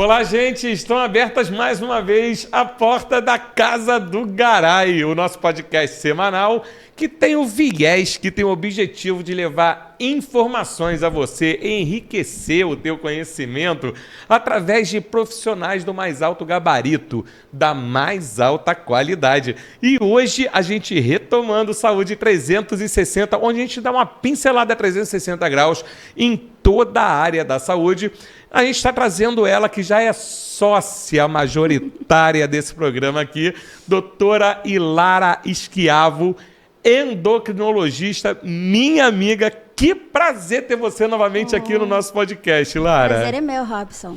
Olá, gente! Estão abertas mais uma vez a porta da Casa do Garay, o nosso podcast semanal que tem o viés, que tem o objetivo de levar informações a você, enriquecer o teu conhecimento através de profissionais do mais alto gabarito, da mais alta qualidade. E hoje a gente retomando Saúde 360, onde a gente dá uma pincelada 360 graus em toda a área da saúde. A gente está trazendo ela, que já é sócia majoritária desse programa aqui, doutora Ilara Schiavo, endocrinologista, minha amiga. Que prazer ter você novamente aqui no nosso podcast, Ilara. Prazer é meu, Robson.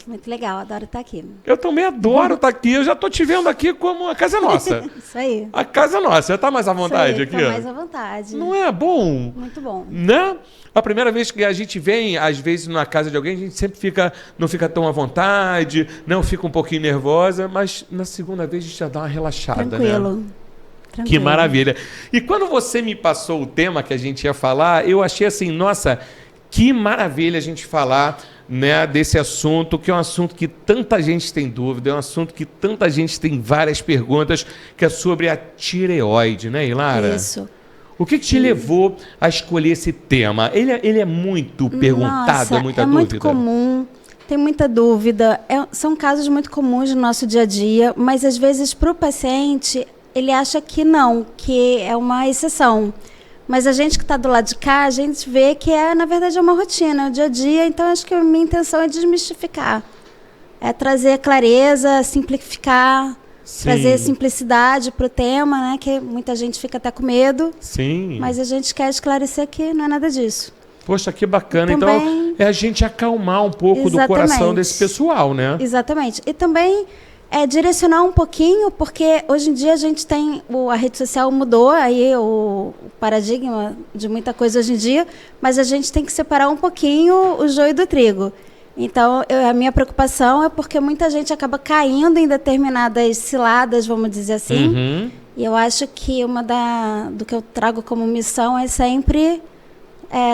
Muito legal, adoro estar aqui. Eu também adoro estar aqui. Eu já estou te vendo aqui como a casa é nossa. Isso aí. A casa é nossa. Já está mais à vontade aqui? Está mais à vontade. Não é bom? Muito bom. Né? A primeira vez que a gente vem, às vezes, na casa de alguém, a gente sempre não fica tão à vontade, não fica um pouquinho nervosa, mas na segunda vez a gente já dá uma relaxada, Tranquilo. né? Que maravilha. E quando você me passou o tema que a gente ia falar, eu achei assim, nossa, que maravilha a gente falar, né, desse assunto, que é um assunto que tanta gente tem dúvida, é um assunto que tanta gente tem várias perguntas, que é sobre a tireoide, né, Ilara? Isso. O que te levou a escolher esse tema? Ele é muito perguntado, Nossa, é muita é dúvida? Muito comum, tem muita dúvida. São casos muito comuns no nosso dia a dia, mas às vezes para o paciente ele acha que não, que é uma exceção. Mas a gente que está do lado de cá, a gente vê que na verdade é uma rotina, é o dia a dia. Então acho que a minha intenção é desmistificar, é trazer clareza, simplificar. Sim. Trazer simplicidade para o tema, né? Que muita gente fica até com medo. Sim. Mas a gente quer esclarecer que não é nada disso. Poxa, que bacana. Também, então, é a gente acalmar um pouco do coração desse pessoal, né? Exatamente. E também direcionar um pouquinho, porque hoje em dia a gente tem... A rede social mudou aí o paradigma de muita coisa hoje em dia, mas a gente tem que separar um pouquinho o joio do trigo. Então, a minha preocupação é porque muita gente acaba caindo em determinadas ciladas, vamos dizer assim. Uhum. E eu acho que do que eu trago como missão é sempre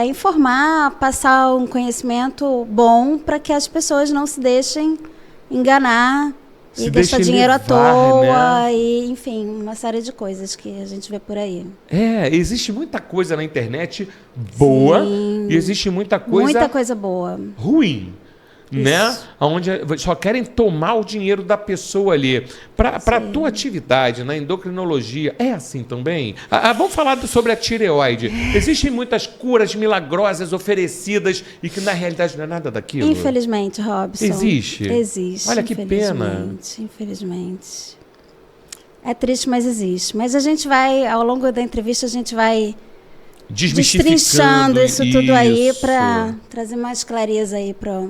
informar, passar um conhecimento bom para que as pessoas não se deixem enganar e gastar dinheiro à toa, né? E, enfim, uma série de coisas que a gente vê por aí. Existe muita coisa na internet boa. Sim. E existe muita coisa boa. Ruim. Isso. Né? Onde só querem tomar o dinheiro da pessoa ali. Para a tua atividade na endocrinologia, é assim também? Vamos falar sobre a tireoide. Existem muitas curas milagrosas oferecidas e que na realidade não é nada daquilo? Infelizmente, Robson. Existe? Existe. Olha que pena. Infelizmente. É triste, mas existe. Mas a gente vai, ao longo da entrevista, a gente vai destrinchando isso tudo aí para trazer mais clareza aí para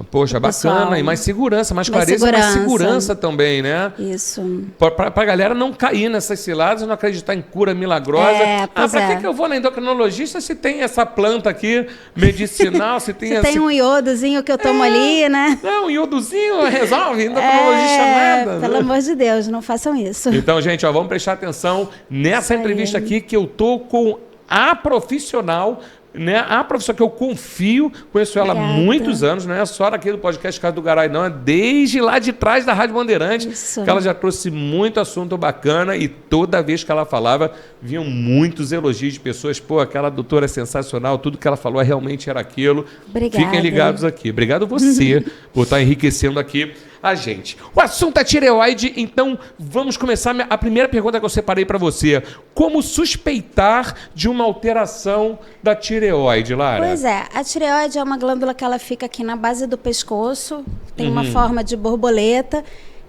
Poxa, bacana. E mais segurança, mais clareza e mais segurança também, né? Isso. Para a galera não cair nessas ciladas, não acreditar em cura milagrosa. Para que eu vou na endocrinologista se tem essa planta aqui medicinal, se tem... tem um iodozinho que eu tomo ali, né? Não, um iodozinho resolve, endocrinologista nada. Pelo amor de Deus, não façam isso. Então, gente, vamos prestar atenção nessa entrevista aqui que eu tô com a profissional, né? A professora que eu confio, conheço ela há muitos anos, não é só aqui do podcast Casa do Garay, não, é desde lá de trás da Rádio Bandeirantes, que ela já trouxe muito assunto bacana e toda vez que ela falava, vinham muitos elogios de pessoas, aquela doutora é sensacional, tudo que ela falou realmente era aquilo. Obrigada. Fiquem ligados aqui. Obrigado você por estar enriquecendo aqui a gente. O assunto é tireoide, então vamos começar. A primeira pergunta que eu separei para você: como suspeitar de uma alteração da tireoide, Lara? Pois é, a tireoide é uma glândula que ela fica aqui na base do pescoço, tem uma forma de borboleta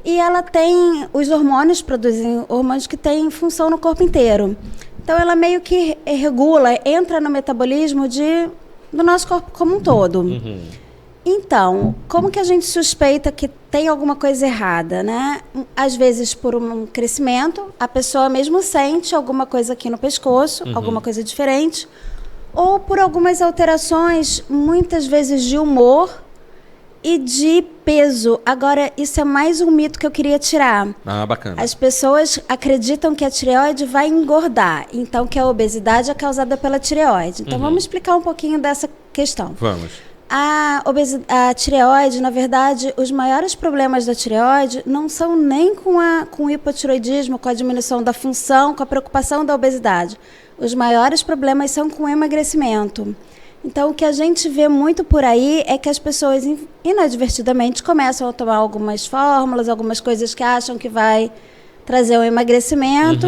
e ela tem os hormônios, produzem hormônios que têm função no corpo inteiro. Então ela meio que regula, entra no metabolismo do nosso corpo como um todo. Então, como que a gente suspeita que tem alguma coisa errada, né? Às vezes, por um crescimento, a pessoa mesmo sente alguma coisa aqui no pescoço, alguma coisa diferente, ou por algumas alterações, muitas vezes de humor e de peso. Agora, isso é mais um mito que eu queria tirar. Bacana. As pessoas acreditam que a tireoide vai engordar, então que a obesidade é causada pela tireoide. Então, vamos explicar um pouquinho dessa questão. Vamos. A tireoide, na verdade, os maiores problemas da tireoide não são nem com o hipotireoidismo, com a diminuição da função, com a preocupação da obesidade. Os maiores problemas são com o emagrecimento. Então, o que a gente vê muito por aí é que as pessoas, inadvertidamente, começam a tomar algumas fórmulas, algumas coisas que acham que vai trazer um emagrecimento,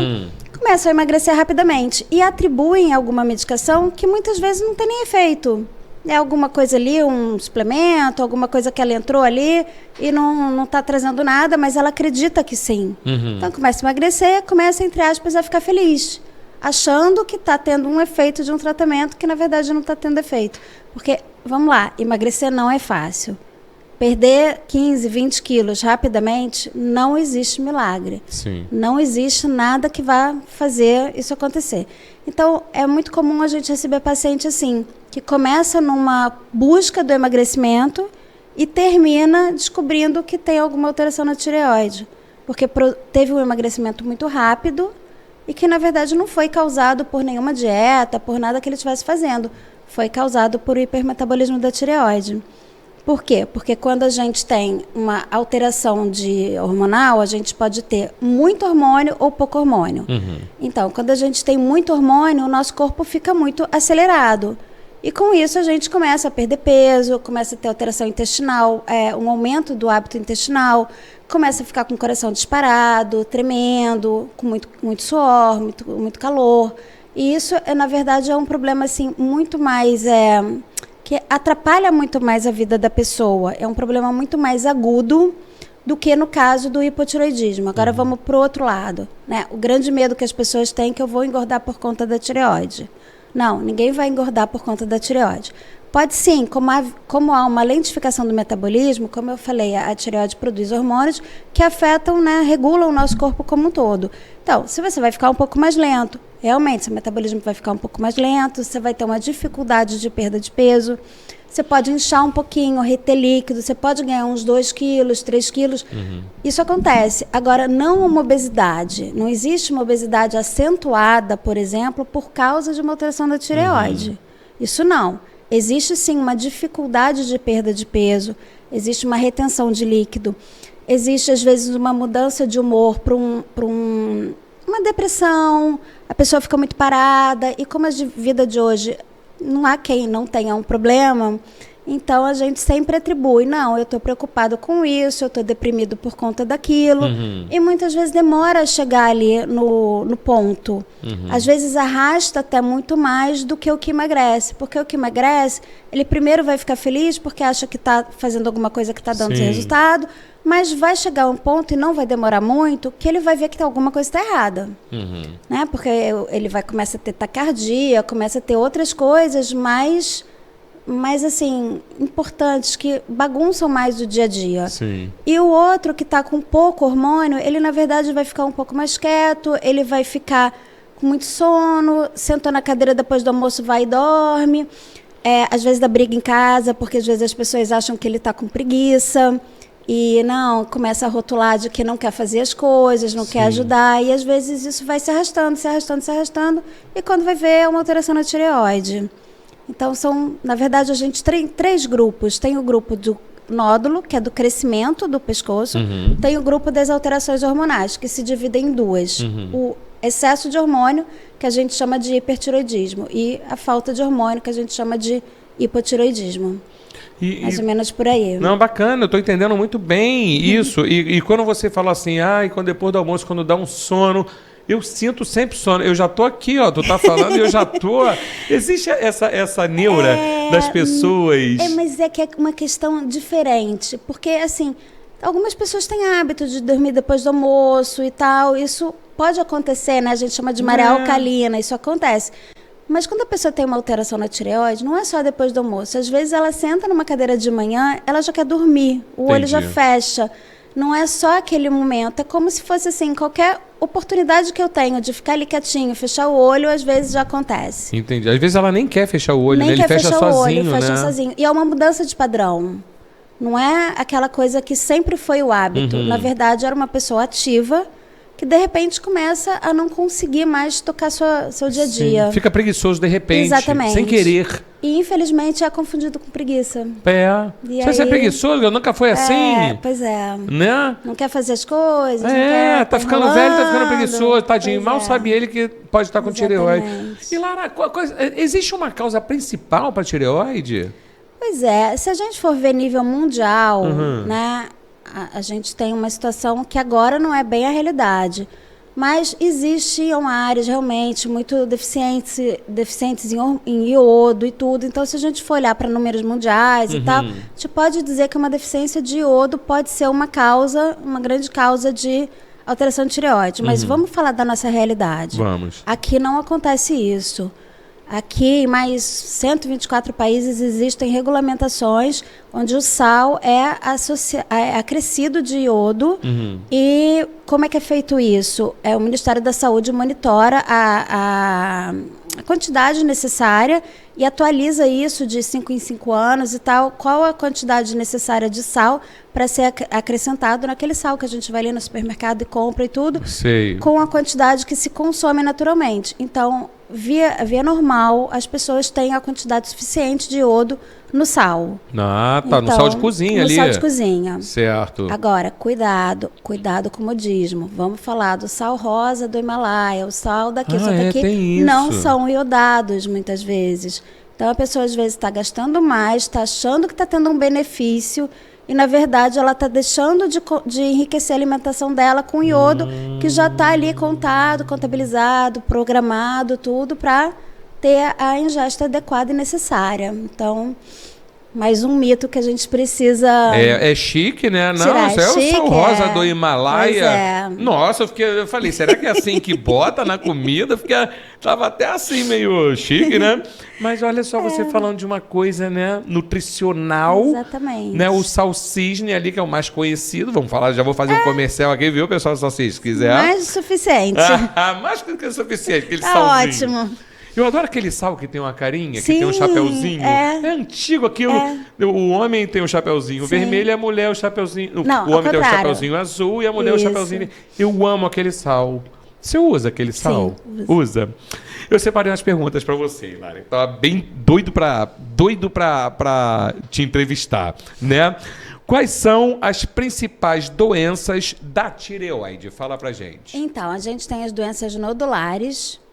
começam a emagrecer rapidamente e atribuem alguma medicação que muitas vezes não tem nem efeito. É alguma coisa ali, um suplemento, alguma coisa que ela entrou ali e não está trazendo nada, mas ela acredita que sim. Então começa a emagrecer, começa, entre aspas, a ficar feliz, achando que está tendo um efeito de um tratamento que na verdade não está tendo efeito. Porque, vamos lá, emagrecer não é fácil. Perder 15, 20 quilos rapidamente, não existe milagre. Sim. Não existe nada que vá fazer isso acontecer. Então, é muito comum a gente receber paciente assim, que começa numa busca do emagrecimento e termina descobrindo que tem alguma alteração na tireoide. Porque teve um emagrecimento muito rápido e que, na verdade, não foi causado por nenhuma dieta, por nada que ele estivesse fazendo. Foi causado por hipermetabolismo da tireoide. Por quê? Porque quando a gente tem uma alteração hormonal, a gente pode ter muito hormônio ou pouco hormônio. Então, quando a gente tem muito hormônio, o nosso corpo fica muito acelerado. E com isso a gente começa a perder peso, começa a ter alteração intestinal, um aumento do hábito intestinal, começa a ficar com o coração disparado, tremendo, com muito suor, muito calor. E isso, na verdade, é um problema assim, muito mais... que atrapalha muito mais a vida da pessoa. É um problema muito mais agudo do que no caso do hipotireoidismo. Agora vamos para o outro lado, né? O grande medo que as pessoas têm é que eu vou engordar por conta da tireoide. Não, ninguém vai engordar por conta da tireoide. Pode sim, como há uma lentificação do metabolismo, como eu falei, a tireoide produz hormônios que afetam, né, regulam o nosso corpo como um todo. Então, se você vai ficar um pouco mais lento, realmente, seu metabolismo vai ficar um pouco mais lento, você vai ter uma dificuldade de perda de peso, você pode inchar um pouquinho, reter líquido, você pode ganhar uns 2 quilos, 3 quilos. Isso acontece. Agora, não uma obesidade. Não existe uma obesidade acentuada, por exemplo, por causa de uma alteração da tireoide. Isso não. Existe, sim, uma dificuldade de perda de peso, existe uma retenção de líquido, existe, às vezes, uma mudança de humor para uma depressão, a pessoa fica muito parada, e como a vida de hoje não há quem não tenha um problema, então a gente sempre atribui, não, eu estou preocupado com isso, eu estou deprimido por conta daquilo, e muitas vezes demora a chegar ali no ponto. Às vezes arrasta até muito mais do que o que emagrece, porque o que emagrece, ele primeiro vai ficar feliz porque acha que está fazendo alguma coisa que está dando resultado, mas vai chegar um ponto, e não vai demorar muito, que ele vai ver que alguma coisa está errada. Né? Porque ele começa a ter taquicardia, começa a ter outras coisas mais assim, importantes, que bagunçam mais o dia a dia. Sim. E o outro, que está com pouco hormônio, ele, na verdade, vai ficar um pouco mais quieto, ele vai ficar com muito sono, sentou na cadeira depois do almoço, vai e dorme. Às vezes dá briga em casa, porque às vezes as pessoas acham que ele está com preguiça. E não, começa a rotular de que não quer fazer as coisas, não quer ajudar. E às vezes isso vai se arrastando, se arrastando, se arrastando. E quando vai ver, é uma alteração na tireoide. Então, na verdade, a gente tem 3 grupos. Tem o grupo do nódulo, que é do crescimento do pescoço. Tem o grupo das alterações hormonais, que se dividem em 2. O excesso de hormônio, que a gente chama de hipertireoidismo, e a falta de hormônio, que a gente chama de hipotireoidismo. Mais ou menos por aí. Não, bacana, eu estou entendendo muito bem isso. E quando você falou assim, e quando depois do almoço, quando dá um sono... Eu sinto sempre sono. Eu já tô aqui, ó. Tu tá falando e eu já tô... Existe essa neura das pessoas. Mas é que é uma questão diferente. Porque, assim, algumas pessoas têm hábito de dormir depois do almoço e tal. Isso pode acontecer, né? A gente chama de maré alcalina. Isso acontece. Mas quando a pessoa tem uma alteração na tireoide, não é só depois do almoço. Às vezes ela senta numa cadeira de manhã, ela já quer dormir. O olho já fecha. Não é só aquele momento, é como se fosse assim, qualquer oportunidade que eu tenho de ficar ali quietinho, fechar o olho, às vezes já acontece. Entendi. Às vezes ela nem quer fechar o olho, nem né? Ele fecha sozinho, né? Fecha sozinho. E é uma mudança de padrão. Não é aquela coisa que sempre foi o hábito. Na verdade, era uma pessoa ativa, que de repente começa a não conseguir mais tocar seu dia a dia. Sim, fica preguiçoso de repente, Exatamente. sem querer. E infelizmente é confundido com preguiça. Você é preguiçoso? Eu nunca foi assim. Pois é. Né? Não quer fazer as coisas. Não quer, tá ficando velho, tá ficando preguiçoso, tadinho. Mal sabe ele que pode estar com tireoide. E Lara, existe uma causa principal para tireoide? Pois é, se a gente for ver nível mundial, né, a gente tem uma situação que agora não é bem a realidade. Mas existiam áreas realmente muito deficientes em iodo e tudo. Então, se a gente for olhar para números mundiais e tal, a gente pode dizer que uma deficiência de iodo pode ser uma grande causa de alteração de tireoide. Mas vamos falar da nossa realidade. Vamos. Aqui não acontece isso. Aqui, em mais 124 países, existem regulamentações onde o sal é acrescido de iodo. E como é que é feito isso? O Ministério da Saúde monitora a quantidade necessária e atualiza isso de 5 em 5 anos e tal. Qual a quantidade necessária de sal para ser acrescentado naquele sal que a gente vai ali no supermercado e compra e tudo. Sei. Com a quantidade que se consome naturalmente. Então, via normal, as pessoas têm a quantidade suficiente de iodo no sal. Ah, tá. Então, no sal de cozinha ali. No sal de cozinha. Certo. Agora, cuidado com o modismo. Vamos falar do sal rosa do Himalaia, o sal daqui, só que aqui não são iodados muitas vezes. Então, a pessoa às vezes está gastando mais, está achando que está tendo um benefício e, na verdade, ela está deixando de enriquecer a alimentação dela com iodo que já está ali contabilizado, programado, tudo para ter a ingesta adequada e necessária. Então, mais um mito que a gente precisa... É chique, né? Não, isso é o sal rosa do Himalaia. Nossa, eu falei, será que é assim que bota na comida? Tava até assim, meio chique, né? Mas olha só, você falando de uma coisa, né, nutricional. Exatamente. Né, o sal cisne ali, que é o mais conhecido. Vamos falar, já vou fazer um comercial aqui, viu, pessoal do sal cisne, se quiser. Mais do suficiente. Mais do que o suficiente, aquele tá salzinho. Ótimo. Eu adoro aquele sal que tem uma carinha, Sim, que tem um chapeuzinho. É antigo aquilo. O homem tem o chapeuzinho vermelho e a mulher o chapeuzinho... Não, o homem tem o chapeuzinho azul e a mulher o Isso. chapeuzinho... Eu amo aquele sal. Você usa aquele sal? Sim, usa. Eu separei umas perguntas para você, Lara. Estava bem doido para te entrevistar, né? Quais são as principais doenças da tireoide? Fala pra gente. Então, a gente tem as doenças nodulares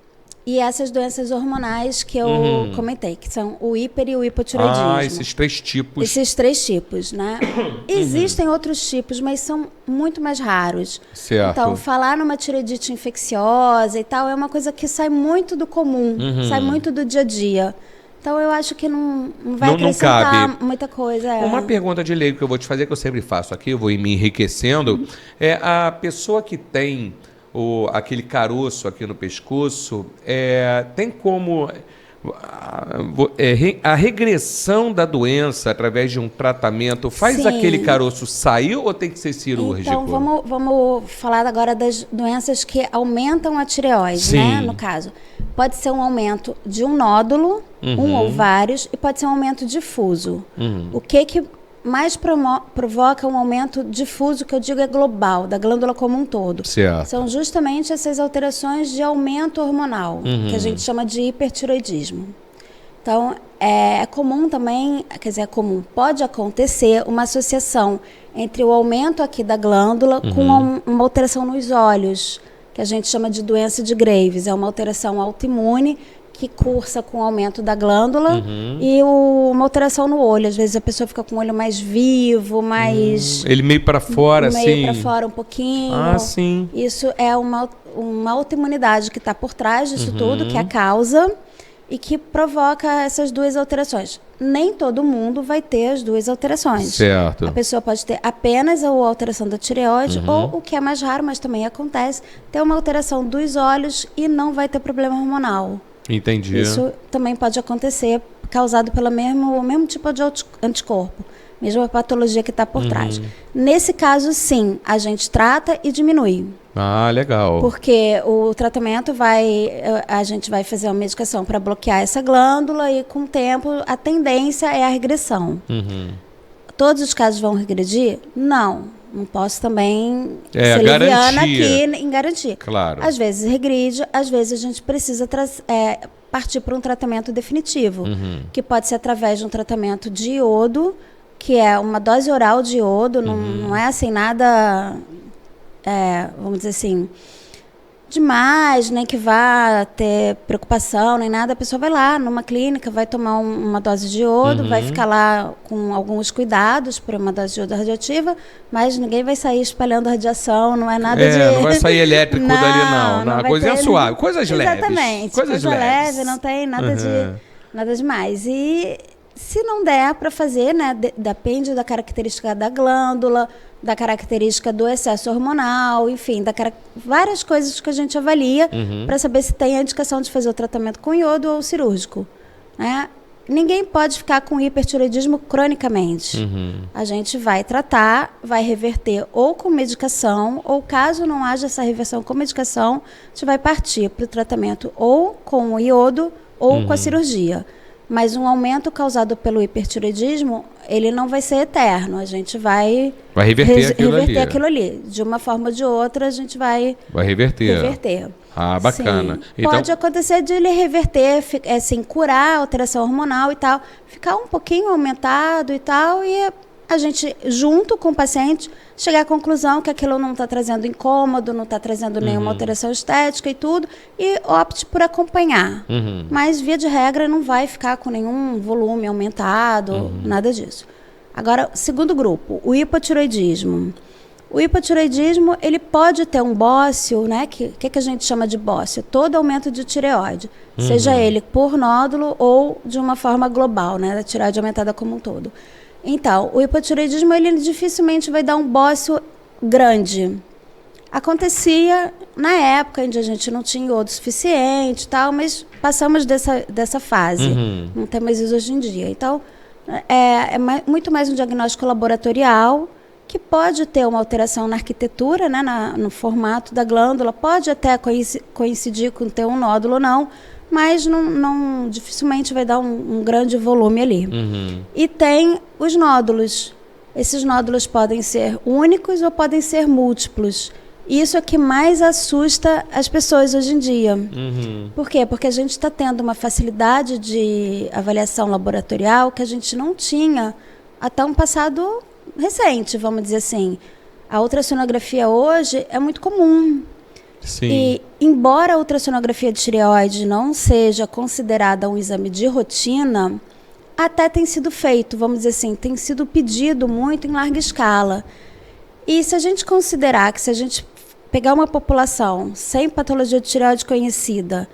e essas doenças hormonais que eu comentei, que são o hiper e o hipotireoidismo. Esses 3 tipos. Esses 3 tipos, né? Existem outros tipos, mas são muito mais raros. Certo. Então, falar numa tireoidite infecciosa e tal é uma coisa que sai muito do comum, sai muito do dia a dia. Então, eu acho que não vai acrescentar muita coisa. Uma pergunta de leigo que eu vou te fazer, que eu sempre faço aqui, eu vou me enriquecendo, é a pessoa que tem aquele caroço aqui no pescoço, tem como a regressão da doença através de um tratamento faz aquele caroço sair ou tem que ser cirúrgico? Então, vamos falar agora das doenças que aumentam a tireoide, né? No caso, pode ser um aumento de um nódulo, um ou vários, e pode ser um aumento difuso. O que mais provoca um aumento difuso, que eu digo é global, da glândula como um todo. Certo. São justamente essas alterações de aumento hormonal, que a gente chama de hipertiroidismo. Então, é comum também, quer dizer, pode acontecer uma associação entre o aumento aqui da glândula com uma alteração nos olhos, que a gente chama de doença de Graves. É uma alteração autoimune que cursa com o aumento da glândula e uma alteração no olho. Às vezes a pessoa fica com o olho mais vivo, mais... Ele meio para fora, assim? Meio para fora um pouquinho. Sim. Isso é uma autoimunidade que está por trás disso tudo, que é a causa e que provoca essas 2 alterações. Nem todo mundo vai ter as 2 alterações. Certo. A pessoa pode ter apenas a alteração da tireoide ou, o que é mais raro, mas também acontece, ter uma alteração dos olhos e não vai ter problema hormonal. Entendi. Isso também pode acontecer, causado pelo mesmo tipo de anticorpo, mesma patologia que está por trás. Nesse caso, sim, a gente trata e diminui. Legal. Porque o tratamento a gente vai fazer uma medicação para bloquear essa glândula e, com o tempo, a tendência é a regressão. Todos os casos vão regredir? Não. Não posso também ser leviana aqui em garantir. Claro. Às vezes regride, às vezes a gente precisa partir para um tratamento definitivo, que pode ser através de um tratamento de iodo, que é uma dose oral de iodo, não é assim nada, vamos dizer assim, demais, nem que vá ter preocupação, nem nada. A pessoa vai lá numa clínica, vai tomar uma dose de iodo, vai ficar lá com alguns cuidados por uma dose de iodo radioativa, mas ninguém vai sair espalhando radiação, não é nada de... Não vai sair elétrico dali, não. A coisinha suave, coisas leves. Exatamente, coisa leve, não tem nada demais. E se não der para fazer, né, depende da característica da glândula, da característica do excesso hormonal, enfim, várias coisas que a gente avalia para saber se tem a indicação de fazer o tratamento com iodo ou cirúrgico, né? Ninguém pode ficar com hipertireoidismo cronicamente. A gente vai tratar, vai reverter ou com medicação, ou caso não haja essa reversão com medicação, a gente vai partir para o tratamento ou com o iodo ou com a cirurgia. Mas um aumento causado pelo hipertireoidismo, ele não vai ser eterno. A gente vai reverter aquilo ali. De uma forma ou de outra, a gente vai reverter. Ah, bacana. Então, pode acontecer de ele reverter, assim, curar a alteração hormonal e tal, ficar um pouquinho aumentado e tal, e a gente, junto com o paciente, chegar à conclusão que aquilo não está trazendo incômodo, não está trazendo nenhuma alteração estética e tudo, e opte por acompanhar. Mas, via de regra, não vai ficar com nenhum volume aumentado, nada disso. Agora, segundo grupo, o hipotireoidismo. O hipotireoidismo, ele pode ter um bócio, né? Que a gente chama de bócio? Todo aumento de tireoide, seja ele por nódulo ou de uma forma global, né? Da tireoide aumentada como um todo. Então, o hipotireoidismo, ele dificilmente vai dar um bócio grande. Acontecia na época em que a gente não tinha iodo suficiente e tal, mas passamos dessa fase. Não tem mais isso hoje em dia. Então, muito mais um diagnóstico laboratorial, que pode ter uma alteração na arquitetura, né, no formato da glândula, pode até coincidir com ter um nódulo ou não, mas não dificilmente vai dar um grande volume ali. E tem os nódulos. Esses nódulos podem ser únicos ou podem ser múltiplos. Isso é o que mais assusta as pessoas hoje em dia. Por quê? Porque a gente está tendo uma facilidade de avaliação laboratorial que a gente não tinha até um passado recente, vamos dizer assim. A ultrassonografia hoje é muito comum. Sim. E, embora a ultrassonografia de tireoide não seja considerada um exame de rotina, até tem sido feito, vamos dizer assim, tem sido pedido muito em larga escala. E se a gente considerar que se a gente pegar uma população sem patologia de tireoide conhecida,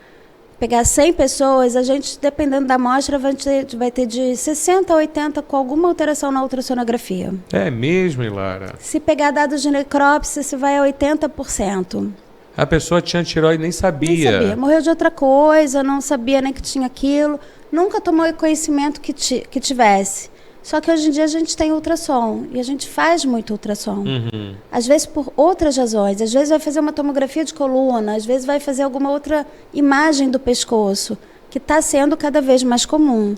pegar 100 pessoas, a gente, dependendo da amostra, vai ter de 60 a 80 com alguma alteração na ultrassonografia. É mesmo, Ilara? Se pegar dados de necrópsia, você vai a 80%. A pessoa tinha tireoide, nem sabia. Nem sabia. Morreu de outra coisa, não sabia nem que tinha aquilo. Nunca tomou conhecimento que tivesse. Só que hoje em dia a gente tem ultrassom. E a gente faz muito ultrassom. Às vezes por outras razões. Às vezes vai fazer uma tomografia de coluna. Às vezes vai fazer alguma outra imagem do pescoço. Que está sendo cada vez mais comum.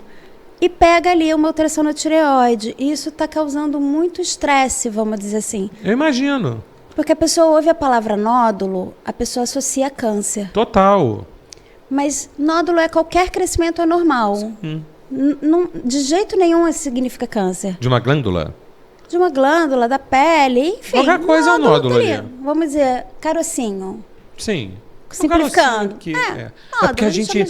E pega ali uma alteração na tireoide. E isso está causando muito estresse, vamos dizer assim. Eu imagino. Porque a pessoa ouve a palavra nódulo, a pessoa associa a câncer. Total. Mas nódulo é qualquer crescimento anormal. De jeito nenhum isso significa câncer. De uma glândula? De uma glândula, da pele, enfim. Qualquer coisa é um nódulo ali. Vamos dizer, carocinho. Sim. Simplificando. Nódulo, porque a gente,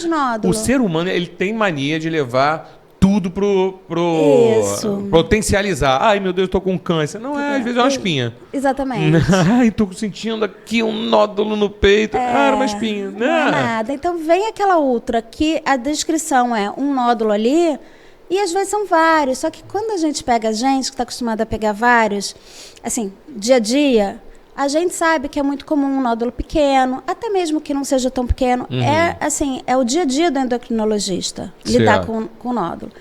o ser humano, ele tem mania de levar tudo pro potencializar. Ai, meu Deus, eu tô com câncer. Não é, às vezes é uma espinha. Exatamente. Ai, tô sentindo aqui um nódulo no peito. Era uma espinha. Não é nada. Então vem aquela ultra que a descrição é um nódulo ali e às vezes são vários. Só que quando a gente pega a gente, que está acostumada a pegar vários, assim, dia a dia, a gente sabe que é muito comum um nódulo pequeno, até mesmo que não seja tão pequeno. É o dia a dia do endocrinologista lidar com o nódulo.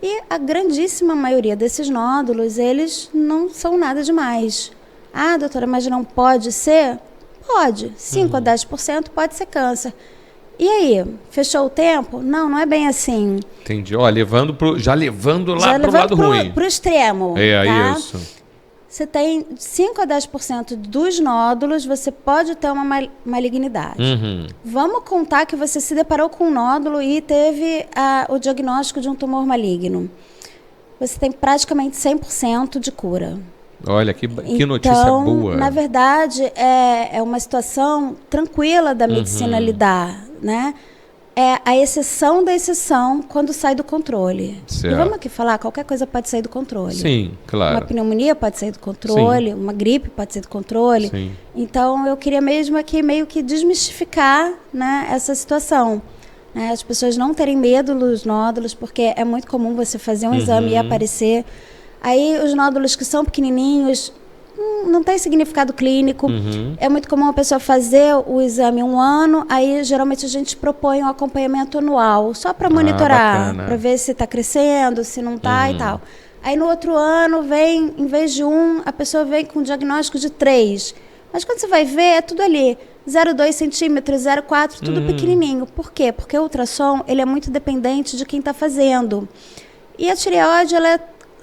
E a grandíssima maioria desses nódulos, eles não são nada demais. Ah, doutora, mas não pode ser? Pode. 5 a 10% pode ser câncer. E aí, fechou o tempo? Não é bem assim. Entendi. Ó, já levando lá pro lado ruim. Pro extremo. Tá? Isso. você tem 5 a 10% dos nódulos, você pode ter uma malignidade. Vamos contar que você se deparou com um nódulo e teve o diagnóstico de um tumor maligno. Você tem praticamente 100% de cura. Olha, que notícia boa. Na verdade, é uma situação tranquila da medicina lidar, né? É a exceção da exceção quando sai do controle. Certo. E vamos aqui falar, qualquer coisa pode sair do controle. Sim, claro. Uma pneumonia pode sair do controle, uma gripe pode sair do controle. Sim. Então, eu queria mesmo aqui meio que desmistificar, né, essa situação. As pessoas não terem medo dos nódulos, porque é muito comum você fazer um exame e aparecer. Aí, os nódulos que são pequenininhos, não tem significado clínico. É muito comum a pessoa fazer o exame 1 ano, aí geralmente a gente propõe um acompanhamento anual, só para monitorar, para ver se está crescendo, se não está e tal. Aí no outro ano vem, em vez de 1, a pessoa vem com um diagnóstico de 3. Mas quando você vai ver, é tudo ali, 0,2 centímetros, 0,4, tudo pequenininho. Por quê? Porque o ultrassom, ele é muito dependente de quem está fazendo. E a tireoide,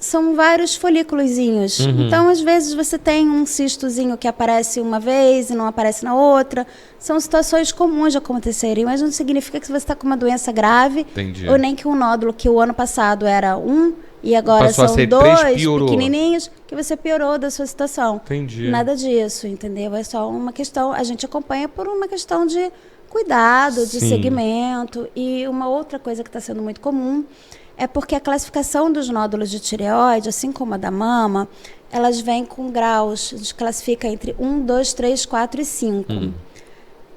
são vários folículozinhos. Então, às vezes, você tem um cistozinho que aparece uma vez e não aparece na outra. São situações comuns de acontecerem, mas não significa que você está com uma doença grave. Entendi. Ou nem que um nódulo que o ano passado era 1 e agora passou são 2 pequenininhos, que você piorou da sua situação. Entendi. Nada disso, entendeu? É só uma questão, a gente acompanha por uma questão de cuidado, de segmento. E uma outra coisa que está sendo muito comum é porque a classificação dos nódulos de tireoide, assim como a da mama, elas vêm com graus, a gente classifica entre 1, 2, 3, 4 e 5.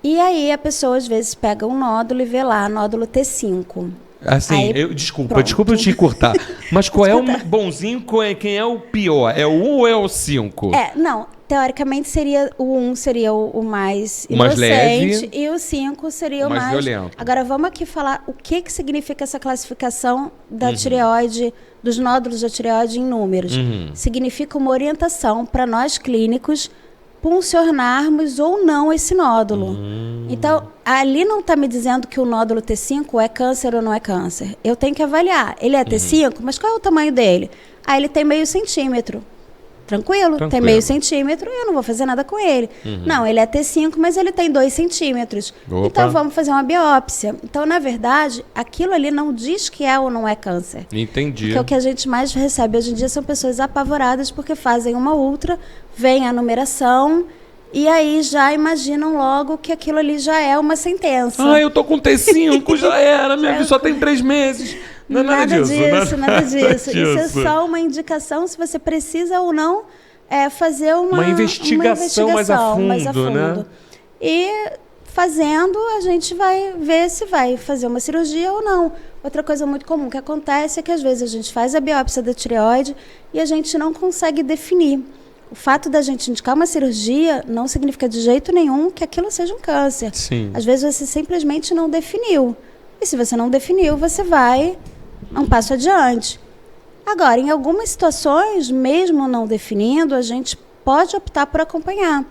E aí a pessoa às vezes pega um nódulo e vê lá, nódulo T5. Assim, Aí, desculpa eu te cortar, mas qual é o bonzinho, quem é o pior? É o 1 ou é o 5? Não, teoricamente o 1 seria o mais mais inocente leve, e o 5 seria o mais violento. Agora vamos aqui falar o que significa essa classificação da tireoide, dos nódulos da tireoide em números. Significa uma orientação para nós clínicos puncionarmos ou não esse nódulo. Então, ali não está me dizendo que o nódulo T5 é câncer ou não é câncer. Eu tenho que avaliar. Ele é T5, mas qual é o tamanho dele? Ele tem meio centímetro. Tranquilo, tem meio centímetro e eu não vou fazer nada com ele. Não, ele é T5, mas ele tem 2 centímetros. Opa. Então, vamos fazer uma biópsia. Então, na verdade, aquilo ali não diz que é ou não é câncer. Entendi. Porque o que a gente mais recebe hoje em dia são pessoas apavoradas porque fazem uma ultra, vem a numeração e aí já imaginam logo que aquilo ali já é uma sentença. Eu tô com T5, já era, minha vida só tem 3 meses. Não é nada disso. Nada disso. Isso é só uma indicação se você precisa ou não fazer uma investigação mais a fundo, né? E fazendo, a gente vai ver se vai fazer uma cirurgia ou não. Outra coisa muito comum que acontece é que às vezes a gente faz a biópsia da tireoide e a gente não consegue definir. O fato da gente indicar uma cirurgia não significa de jeito nenhum que aquilo seja um câncer. Sim. Às vezes você simplesmente não definiu. E se você não definiu, você vai um passo adiante. Agora, em algumas situações, mesmo não definindo, a gente pode optar por acompanhar.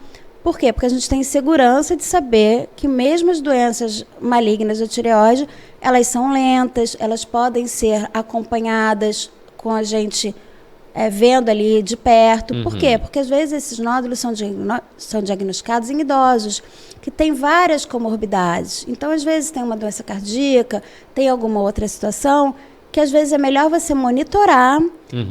Por quê? Porque a gente tem segurança de saber que mesmo as doenças malignas da tireoide, elas são lentas, elas podem ser acompanhadas com a gente vendo ali de perto. Por quê? Porque às vezes esses nódulos são diagnosticados em idosos que têm várias comorbidades. Então, às vezes tem uma doença cardíaca, tem alguma outra situação que às vezes é melhor você monitorar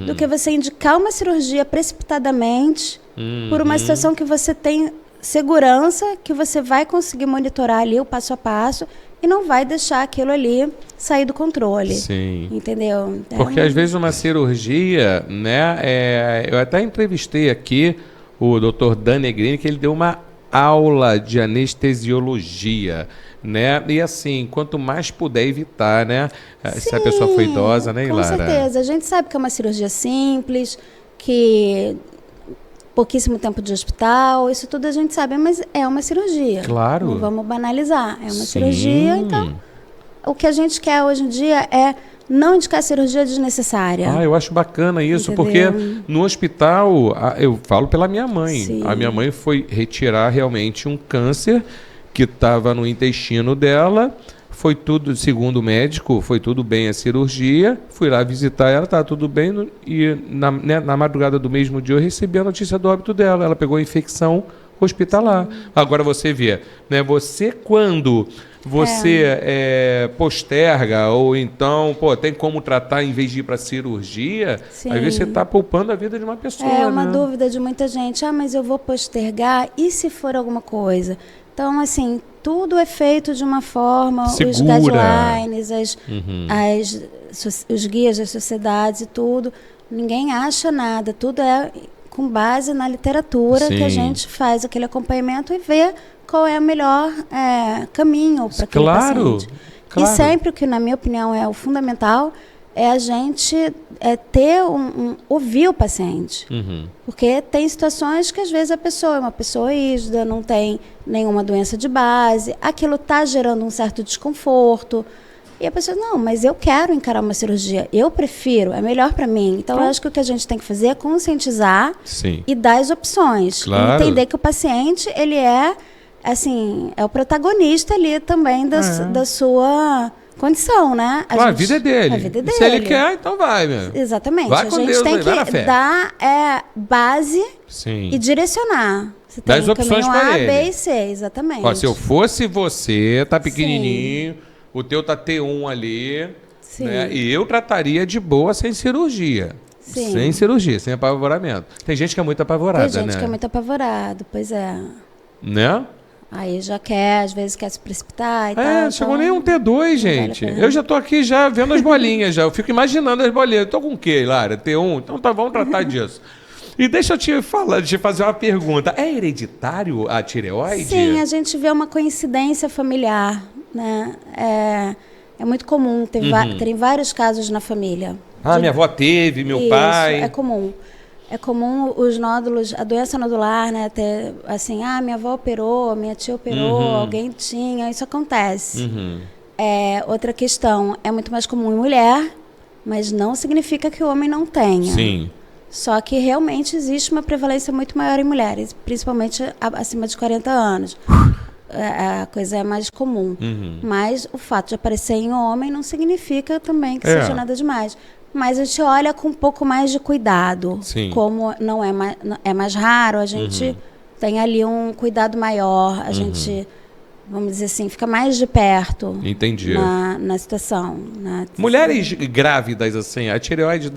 do que você indicar uma cirurgia precipitadamente por uma situação que você tem segurança que você vai conseguir monitorar ali o passo a passo e não vai deixar aquilo ali sair do controle. Sim. Entendeu? Então, porque às vezes uma cirurgia, né? Eu até entrevistei aqui o Dr. Dan Negrini, que ele deu uma aula de anestesiologia, né? E assim, quanto mais puder evitar, né? Sim, se a pessoa for idosa, né, Ilara? Com certeza. A gente sabe que é uma cirurgia simples, que pouquíssimo tempo de hospital, isso tudo a gente sabe, mas é uma cirurgia. Claro. Não vamos banalizar. É uma cirurgia, então o que a gente quer hoje em dia é não indicar cirurgia desnecessária. Eu acho bacana isso, entendeu? porque no hospital, eu falo pela minha mãe, Sim. A minha mãe foi retirar realmente um câncer que estava no intestino dela, foi tudo, segundo o médico, foi tudo bem a cirurgia. Fui lá visitar ela, tá tudo bem. E na madrugada do mesmo dia eu recebi a notícia do óbito dela. Ela pegou infecção hospitalar. Agora você vê, né? Você quando você posterga ou então, tem como tratar em vez de ir para cirurgia, Sim. às vezes você está poupando a vida de uma pessoa. É uma né? dúvida de muita gente. Mas eu vou postergar e se for alguma coisa? Então, assim, tudo é feito de uma forma, Segura. Os guidelines, os guias das sociedades e tudo. Ninguém acha nada, tudo é com base na literatura. Sim. Que a gente faz aquele acompanhamento e vê qual é o melhor caminho para aquele paciente. Claro. E sempre, o que na minha opinião é o fundamental, é a gente ouvir o paciente. Porque tem situações que às vezes a pessoa é uma pessoa rígida, não tem nenhuma doença de base, aquilo está gerando um certo desconforto. E a pessoa, não, mas eu quero encarar uma cirurgia, eu prefiro, é melhor para mim. Então, eu acho que o que a gente tem que fazer é conscientizar. Sim. E dar as opções. Claro. E entender que o paciente, ele é o protagonista ali também da sua condição, né? A vida é dele. A vida é dele. Se ele quer, então vai, meu. Exatamente. Vai com Deus, tem que dar base. Sim. E direcionar. Você tem das opções para ele. A, B e C, exatamente. Ó, se eu fosse você, tá pequenininho, sim, o teu tá T1 ali, sim, né? E eu trataria de boa sem cirurgia. Sim. Sem cirurgia, sem apavoramento. Tem gente que é muito apavorada, né? Tem gente que é muito apavorado, pois é. Né? Aí já quer, às vezes quer se precipitar e tal. Chegou nem um T2, gente. Eu já tô aqui já vendo as bolinhas já. Eu fico imaginando as bolinhas. Eu tô com o quê, Lara? T1? Então tá, vamos tratar disso. E deixa eu te fazer uma pergunta. É hereditário a tireoide? Sim, a gente vê uma coincidência familiar, né? É muito comum terem vários casos na família. Minha avó teve, meu pai. É comum. É comum os nódulos, a doença nodular, né? Ter, assim, minha avó operou, minha tia operou, alguém tinha, isso acontece. Outra questão, é muito mais comum em mulher, mas não significa que o homem não tenha. Sim. Só que realmente existe uma prevalência muito maior em mulheres, principalmente acima de 40 anos. A coisa é mais comum. Mas o fato de aparecer em homem não significa também que seja nada demais. Mas a gente olha com um pouco mais de cuidado. Sim. Como não é mais raro, a gente tem ali um cuidado maior, a gente, vamos dizer assim, fica mais de perto. Entendi. Na situação. Mulheres grávidas, assim, a tireoide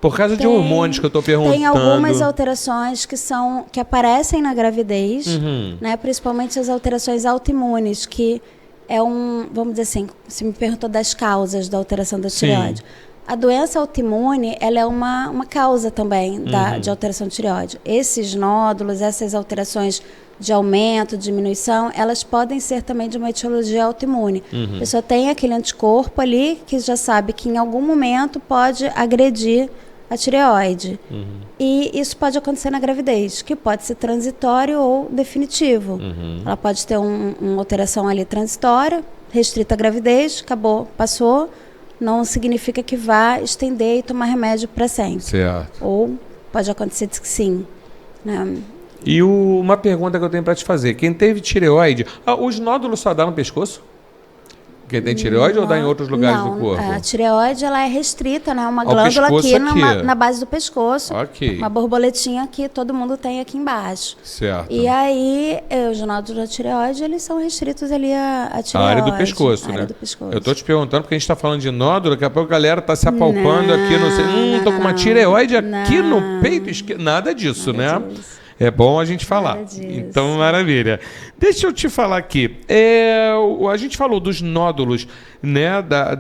por causa de hormônios que eu estou perguntando. Tem algumas alterações que aparecem na gravidez, né? Principalmente as alterações autoimunes, que vamos dizer assim, você me perguntou das causas da alteração da tireoide. A doença autoimune, ela é uma causa também de alteração de tireoide. Esses nódulos, essas alterações de aumento, diminuição, elas podem ser também de uma etiologia autoimune. A pessoa tem aquele anticorpo ali que já sabe que em algum momento pode agredir a tireoide. E isso pode acontecer na gravidez, que pode ser transitório ou definitivo. Ela pode ter uma alteração ali transitória, restrita à gravidez, acabou, passou. Não significa que vá estender e tomar remédio para sempre. Certo. Ou pode acontecer que sim. Né? E uma pergunta que eu tenho para te fazer. Quem teve tireoide, os nódulos só dá no pescoço? Quem tem tireoide ou dá em outros lugares do corpo? A tireoide ela é restrita, né? Uma glândula aqui na base do pescoço. Okay. Uma borboletinha que todo mundo tem aqui embaixo. Certo. E aí, os nódulos da tireoide, eles são restritos ali à tireoide. A área do pescoço, né? Do pescoço. Eu tô te perguntando porque a gente está falando de nódulo, daqui a pouco a galera tá se apalpando aqui, não sei, tô com uma tireoide aqui no peito esquerdo. Nada disso, né? Disso. É bom a gente falar. Então, maravilha. Deixa eu te falar aqui. A gente falou dos nódulos, né,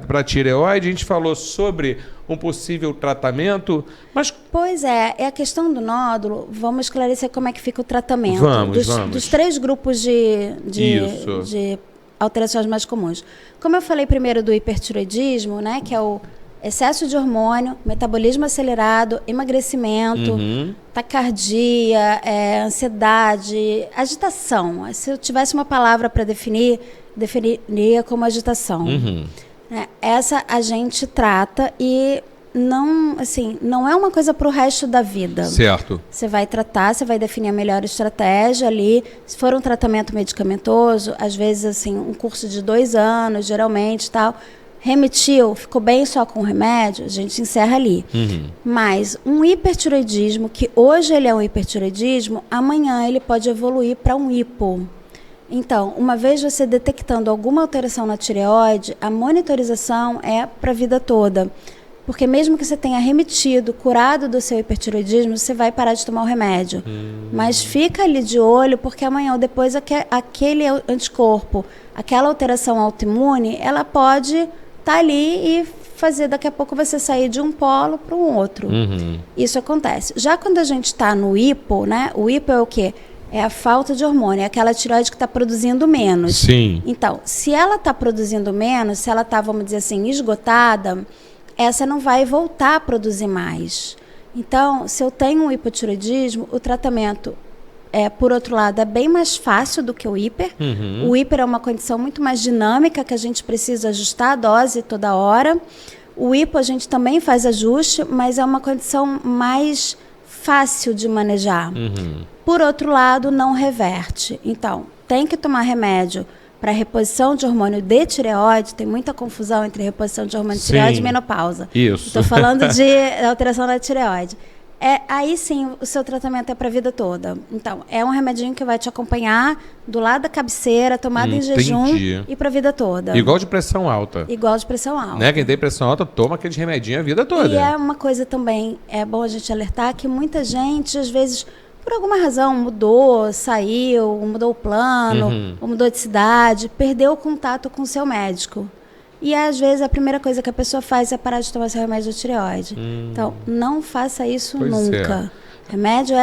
para tireoide, a gente falou sobre um possível tratamento, mas... Pois é a questão do nódulo, vamos esclarecer como é que fica o tratamento. Vamos. Dos 3 grupos de alterações mais comuns. Como eu falei primeiro do hipertireoidismo, né, que é o excesso de hormônio, metabolismo acelerado, emagrecimento, taquicardia, ansiedade, agitação. Se eu tivesse uma palavra para definiria como agitação. Essa a gente trata e não, assim, não é uma coisa para o resto da vida. Certo. Você vai tratar, você vai definir a melhor estratégia ali. Se for um tratamento medicamentoso, às vezes, assim, um curso de 2 anos, geralmente, tal. Remitiu, ficou bem só com o remédio, a gente encerra ali. Mas um hipertiroidismo, que hoje ele é um hipertiroidismo, amanhã ele pode evoluir para um hipo. Então, uma vez você detectando alguma alteração na tireoide, a monitorização é para a vida toda. Porque mesmo que você tenha remitido, curado do seu hipertiroidismo, você vai parar de tomar o remédio. Mas fica ali de olho, porque amanhã ou depois aquele anticorpo, aquela alteração autoimune, ela pode estar ali e fazer daqui a pouco você sair de um polo para um outro. Isso acontece. Já quando a gente está no hipo, né? O hipo é o quê? É a falta de hormônio, é aquela tireoide que está produzindo menos. Sim. Então, se ela está produzindo menos, se ela está, vamos dizer assim, esgotada, essa não vai voltar a produzir mais. Então, se eu tenho um hipotireoidismo, o tratamento, por outro lado, é bem mais fácil do que o hiper. O hiper é uma condição muito mais dinâmica, que a gente precisa ajustar a dose toda hora. O hipo a gente também faz ajuste, mas é uma condição mais fácil de manejar. Por outro lado, não reverte. Então, tem que tomar remédio para reposição de hormônio de tireoide. Tem muita confusão entre reposição de hormônio de tireoide e menopausa. Isso. Estou falando de alteração da tireoide. Aí sim, o seu tratamento é para a vida toda. Então, é um remedinho que vai te acompanhar do lado da cabeceira, tomado em jejum e para a vida toda. Igual de pressão alta. Igual de pressão alta. Né? Quem tem pressão alta toma aqueles remedinhos a vida toda. E é uma coisa também, é bom a gente alertar que muita gente, às vezes, por alguma razão, mudou, saiu, mudou o plano, ou mudou de cidade, perdeu o contato com o seu médico. E, às vezes, a primeira coisa que a pessoa faz é parar de tomar seu remédio de tireoide. Então, não faça isso nunca. Remédio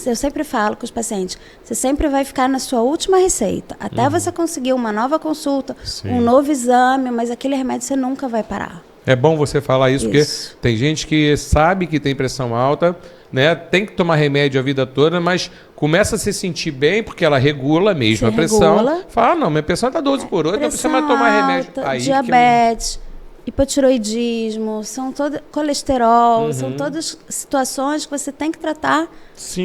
eu sempre falo com os pacientes, você sempre vai ficar na sua última receita, até você conseguir uma nova consulta, um novo exame, mas aquele remédio você nunca vai parar. É bom você falar isso, porque tem gente que sabe que tem pressão alta, né? Tem que tomar remédio a vida toda, mas começa a se sentir bem, porque ela regula mesmo a pressão. Fala, não, minha pressão está 12 por 8, não precisa mais tomar remédio. Aí diabetes, hipotiroidismo, são todo colesterol, são todas situações que você tem que tratar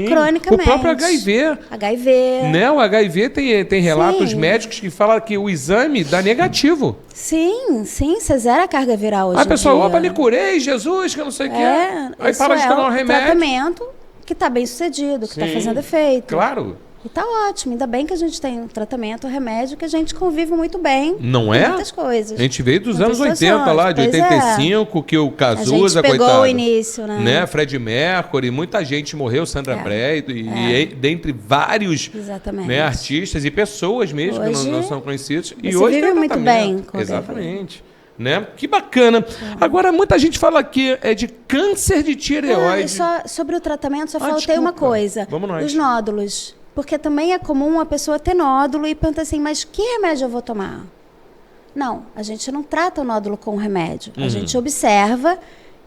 cronicamente. O próprio HIV. Né? O HIV tem relatos médicos que falam que o exame dá negativo. Sim, você zera a carga viral hoje. A pessoa, opa, me curei, Jesus, que eu não sei o que é. Aí para de tomar um remédio. Tratamento que está bem sucedido, que está fazendo efeito. Claro. E está ótimo, ainda bem que a gente tem um tratamento, um remédio, que a gente convive muito bem. Não é? Muitas coisas. A gente veio dos anos 80 lá, de 85, que o Cazuza, a gente pegou coitado. O início, né? Fred Mercury, muita gente morreu, Sandra Bray, e dentre vários artistas e pessoas mesmo hoje, que não são conhecidos. E você hoje vive muito bem com exatamente. Né? Que bacana. Agora, muita gente fala que é de câncer de tireoide. Só sobre o tratamento, faltei uma coisa. Vamos nós. Os nódulos. Porque também é comum a pessoa ter nódulo e pergunta assim, mas que remédio eu vou tomar? Não, a gente não trata o nódulo com remédio. A gente observa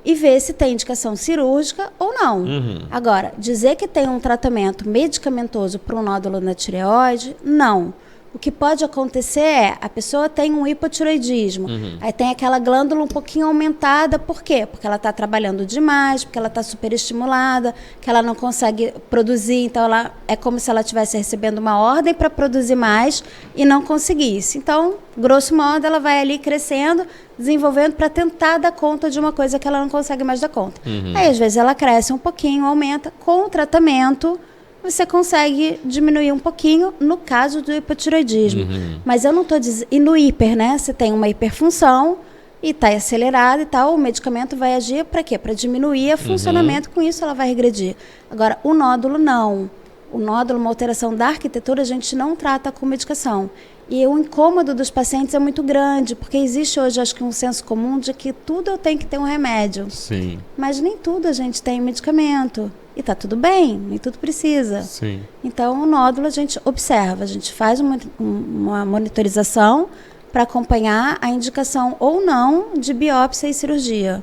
e vê se tem indicação cirúrgica ou não. Agora, dizer que tem um tratamento medicamentoso para um nódulo na tireoide, não. O que pode acontecer é, a pessoa tem um hipotireoidismo, aí tem aquela glândula um pouquinho aumentada, por quê? Porque ela está trabalhando demais, porque ela está superestimulada, que ela não consegue produzir, então é como se ela estivesse recebendo uma ordem para produzir mais e não conseguisse. Então, grosso modo, ela vai ali crescendo, desenvolvendo para tentar dar conta de uma coisa que ela não consegue mais dar conta. Aí, às vezes, ela cresce um pouquinho, aumenta, com o tratamento você consegue diminuir um pouquinho no caso do hipotireoidismo. Mas eu não estou dizendo... E no hiper, né? Você tem uma hiperfunção e está acelerado e tal, o medicamento vai agir para quê? Para diminuir o funcionamento, com isso ela vai regredir. Agora, o nódulo não. O nódulo, uma alteração da arquitetura, a gente não trata com medicação. E o incômodo dos pacientes é muito grande, porque existe hoje, acho que, um senso comum de que tudo eu tenho que ter um remédio. Sim. Mas nem tudo a gente tem medicamento. E está tudo bem, nem tudo precisa. Sim. Então, o nódulo a gente observa, a gente faz uma monitorização para acompanhar a indicação ou não de biópsia e cirurgia.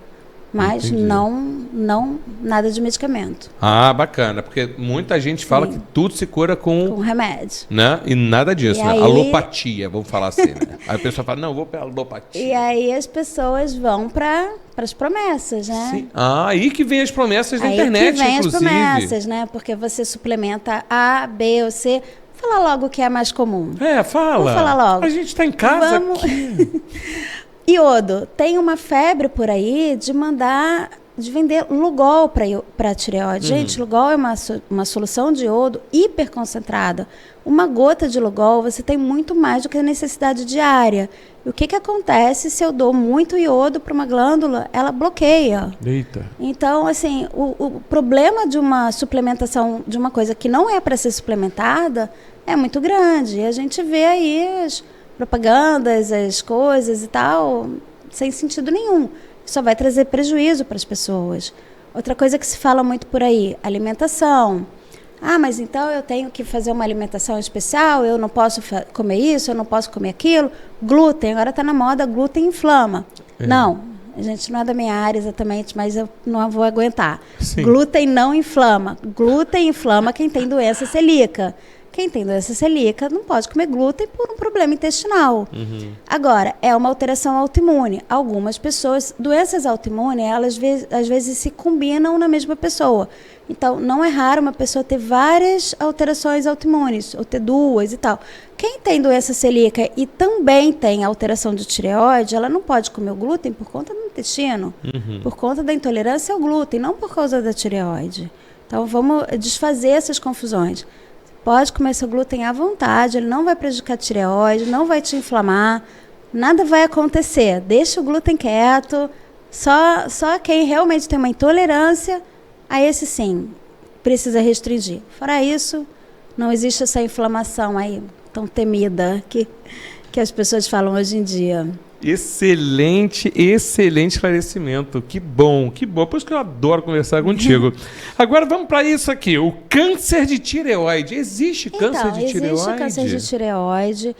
Mas Entendi. não nada de medicamento. Ah, bacana, porque muita gente fala que tudo se cura Com remédio. né? E nada disso, E né? aí- Alopatia, vamos falar assim, né? Aí a pessoa fala, não, eu vou pela alopatia. E aí as pessoas vão para as promessas, né? Sim. Ah, aí que vem as promessas da Aí internet, que vem inclusive. as promessas, né? Porque você suplementa A, B ou C. Fala logo o que é mais comum. É, fala. Vou falar logo. A gente tá em casa Vamos- aqui. Iodo. Tem uma febre por aí de vender Lugol para tireoide. Gente, Lugol é uma solução de iodo hiperconcentrada. Uma gota de Lugol, você tem muito mais do que a necessidade diária. E o que acontece se eu dou muito iodo para uma glândula? Ela bloqueia. Eita. Então, assim, o problema de uma suplementação de uma coisa que não é para ser suplementada é muito grande. E a gente vê aí as propagandas, as coisas e tal, sem sentido nenhum. Só vai trazer prejuízo para as pessoas. Outra coisa que se fala muito por aí, alimentação. Ah, mas então eu tenho que fazer uma alimentação especial, eu não posso comer isso, eu não posso comer aquilo. Glúten, agora está na moda, glúten inflama. Não, a gente não é da minha área exatamente, mas eu não vou aguentar. Sim. Glúten não inflama. Glúten inflama quem tem doença celíaca. Quem tem doença celíaca não pode comer glúten por um problema intestinal. Agora, é uma alteração autoimune. Algumas pessoas, doenças autoimunes, elas às vezes se combinam na mesma pessoa. Então, não é raro uma pessoa ter várias alterações autoimunes, ou ter duas e tal. Quem tem doença celíaca e também tem alteração de tireoide, ela não pode comer o glúten por conta do intestino, por conta da intolerância ao glúten, não por causa da tireoide. Então, vamos desfazer essas confusões. Pode comer seu glúten à vontade, ele não vai prejudicar a tireoide, não vai te inflamar, nada vai acontecer. Deixa o glúten quieto, só quem realmente tem uma intolerância, a esse sim, precisa restringir. Fora isso, não existe essa inflamação aí tão temida que as pessoas falam hoje em dia. Excelente esclarecimento. Que bom. Por isso que eu adoro conversar contigo. Agora vamos para isso aqui. O câncer de tireoide. Existe câncer de tireoide? Existe o câncer de tireoide.